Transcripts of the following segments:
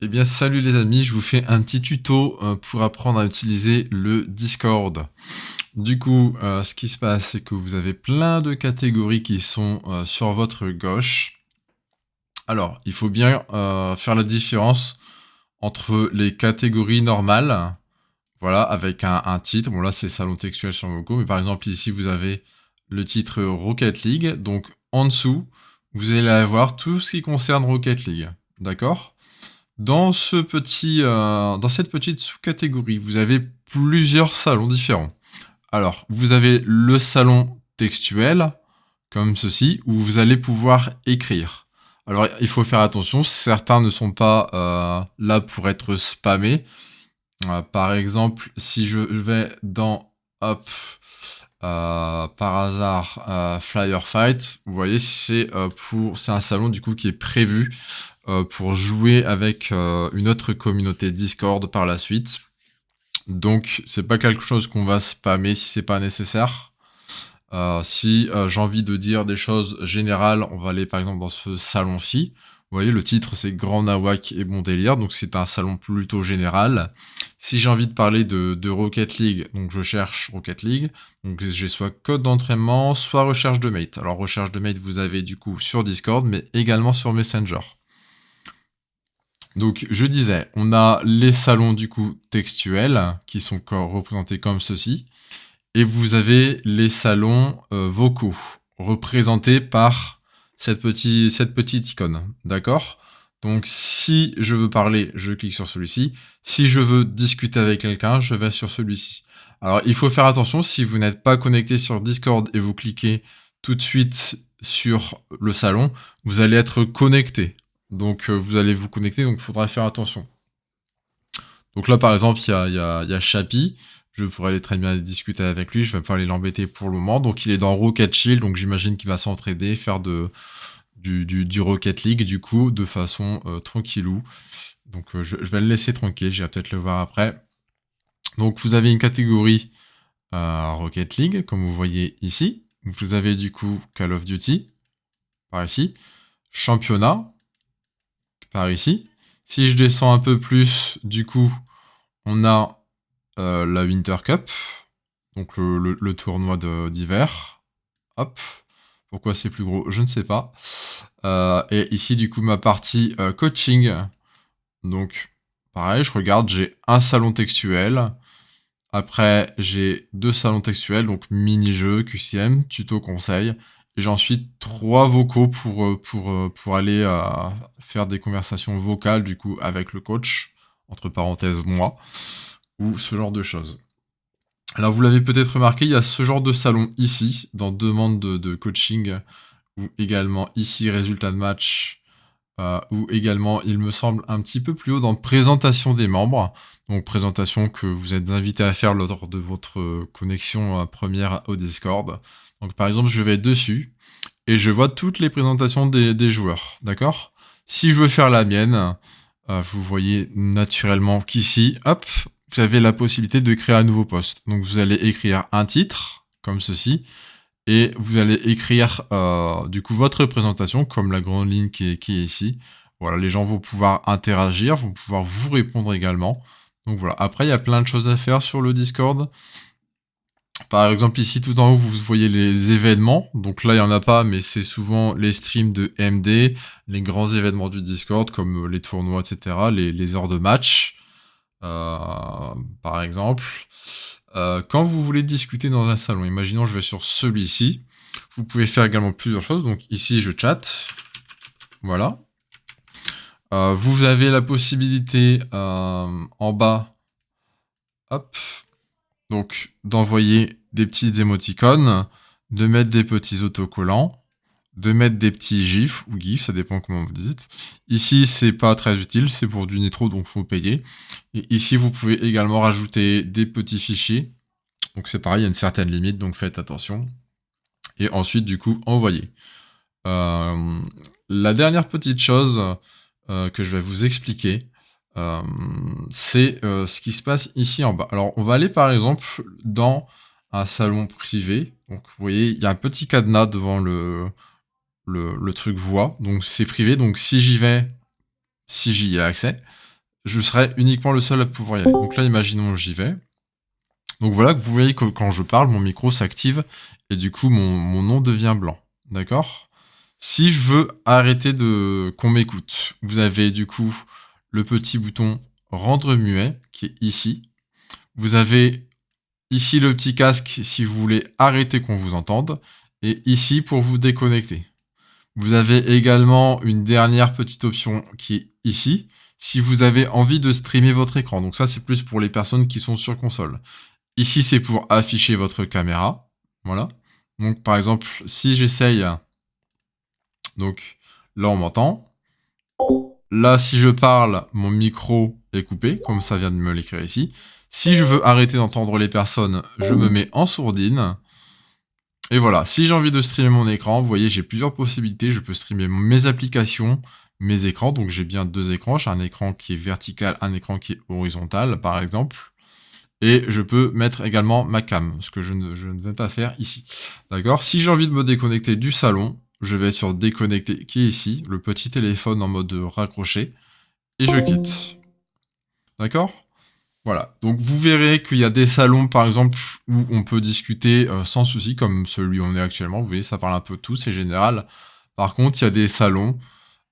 Eh bien, salut les amis, je vous fais un petit tuto pour apprendre à utiliser le Discord. Du coup, ce qui se passe, c'est que vous avez plein de catégories qui sont sur votre gauche. Alors, il faut bien faire la différence entre les catégories normales, voilà, avec un titre. Bon, là, c'est salon textuel sur Moco, mais par exemple, ici, vous avez le titre Rocket League. Donc, en dessous, vous allez avoir tout ce qui concerne Rocket League. D'accord ? Dans cette petite sous-catégorie, vous avez plusieurs salons différents. Alors, vous avez le salon textuel, comme ceci, où vous allez pouvoir écrire. Alors, il faut faire attention, certains ne sont pas là pour être spammés. Par exemple, si je vais dans, hop, par hasard, Flyer Fight, vous voyez, c'est un salon du coup qui est prévu pour jouer avec une autre communauté Discord par la suite. Donc, c'est pas quelque chose qu'on va spammer si c'est pas nécessaire. Si j'ai envie de dire des choses générales, on va aller par exemple dans ce salon-ci. Vous voyez, le titre c'est Grand Nawak et Bon Délire, donc c'est un salon plutôt général. Si j'ai envie de parler de Rocket League, donc je cherche Rocket League. Donc j'ai soit code d'entraînement, soit recherche de mate. Alors recherche de mate, vous avez du coup sur Discord, mais également sur Messenger. Donc je disais, on a les salons du coup textuels qui sont représentés comme ceci, et vous avez les salons vocaux représentés par cette petite icône, d'accord? Donc si je veux parler, je clique sur celui-ci. Si je veux discuter avec quelqu'un, je vais sur celui-ci. Alors il faut faire attention, si vous n'êtes pas connecté sur Discord et vous cliquez tout de suite sur le salon, vous allez être connecté. Donc vous allez vous connecter, donc il faudra faire attention. Donc là par exemple, il y a Chappy. Je pourrais aller très bien discuter avec lui, je vais pas aller l'embêter pour le moment. Donc il est dans Rocket Shield, donc j'imagine qu'il va s'entraider, faire du Rocket League du coup, de façon tranquillou. Donc je vais le laisser tranquille, j'irai peut-être le voir après. Donc vous avez une catégorie Rocket League, comme vous voyez ici. Vous avez du coup Call of Duty, par ici. Championnat, par ici. Si je descends un peu plus, du coup, on a la Winter Cup, donc le tournoi d'hiver. Hop. Pourquoi c'est plus gros, je ne sais pas. Et ici, du coup, ma partie coaching. Donc, pareil, je regarde, j'ai un salon textuel. Après, j'ai 2 salons textuels, donc mini-jeux, QCM, tuto conseil. Et j'ai ensuite 3 vocaux pour aller faire des conversations vocales, du coup, avec le coach, entre parenthèses, moi, ou ce genre de choses. Alors, vous l'avez peut-être remarqué, il y a ce genre de salon ici, dans demande de coaching, ou également ici, résultat de match, ou également, il me semble, un petit peu plus haut dans présentation des membres. Donc, présentation que vous êtes invité à faire lors de votre connexion première au Discord. Donc, par exemple, je vais dessus et je vois toutes les présentations des joueurs, d'accord? Si je veux faire la mienne, vous voyez naturellement qu'ici, hop, vous avez la possibilité de créer un nouveau post. Donc, vous allez écrire un titre, comme ceci, et vous allez écrire du coup votre présentation comme la grande ligne qui est ici. Voilà, les gens vont pouvoir interagir, vont pouvoir vous répondre également. Donc voilà, après il y a plein de choses à faire sur le Discord. Par exemple ici tout en haut vous voyez les événements. Donc là il n'y en a pas mais c'est souvent les streams de MD, les grands événements du Discord comme les tournois etc, les heures de match par exemple. Quand vous voulez discuter dans un salon, imaginons je vais sur celui-ci, vous pouvez faire également plusieurs choses. Donc ici je chatte, voilà. Vous avez la possibilité en bas, hop, donc d'envoyer des petites émoticônes, de mettre des petits autocollants, de mettre des petits gifs ou gifs, ça dépend comment vous dites. Ici, c'est pas très utile, c'est pour du nitro, donc faut payer. Et ici, vous pouvez également rajouter des petits fichiers. Donc c'est pareil, il y a une certaine limite, donc faites attention. Et ensuite, du coup, envoyer. La dernière petite chose que je vais vous expliquer, c'est ce qui se passe ici en bas. Alors, on va aller par exemple dans un salon privé. Donc, vous voyez, il y a un petit cadenas devant le truc voix. Donc, c'est privé. Donc, si j'y vais, si j'y ai accès, je serai uniquement le seul à pouvoir y aller. Donc là, imaginons j'y vais. Donc voilà, vous voyez que quand je parle, mon micro s'active et du coup, mon nom devient blanc. D'accord? Si je veux arrêter qu'on m'écoute, vous avez du coup le petit bouton rendre muet qui est ici. Vous avez ici le petit casque si vous voulez arrêter qu'on vous entende et ici pour vous déconnecter. Vous avez également une dernière petite option qui est ici si vous avez envie de streamer votre écran. Donc ça, c'est plus pour les personnes qui sont sur console. Ici, c'est pour afficher votre caméra. Voilà. Donc, par exemple, si j'essaye... Donc, là, on m'entend. Là, si je parle, mon micro est coupé, comme ça vient de me l'écrire ici. Si je veux arrêter d'entendre les personnes, je me mets en sourdine. Et voilà, si j'ai envie de streamer mon écran, vous voyez, j'ai plusieurs possibilités. Je peux streamer mes applications, mes écrans. Donc, j'ai bien 2 écrans. J'ai un écran qui est vertical, un écran qui est horizontal, par exemple. Et je peux mettre également ma cam, ce que je ne vais pas faire ici. D'accord? Si j'ai envie de me déconnecter du salon, je vais sur déconnecter qui est ici, le petit téléphone en mode raccroché, et je quitte. D'accord? Voilà. Donc vous verrez qu'il y a des salons, par exemple, où on peut discuter sans souci, comme celui où on est actuellement. Vous voyez, ça parle un peu de tout, c'est général. Par contre, il y a des salons,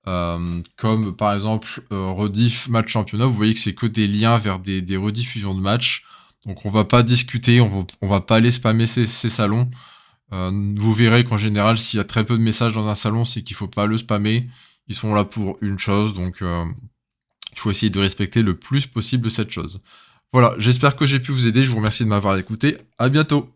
comme par exemple Rediff Match Championnat. Vous voyez que c'est que des liens vers des rediffusions de matchs. Donc on va pas discuter, on va pas aller spammer ces salons. Vous verrez qu'en général, s'il y a très peu de messages dans un salon, c'est qu'il faut pas le spammer. Ils sont là pour une chose, donc il faut essayer de respecter le plus possible cette chose. Voilà, j'espère que j'ai pu vous aider, je vous remercie de m'avoir écouté, à bientôt.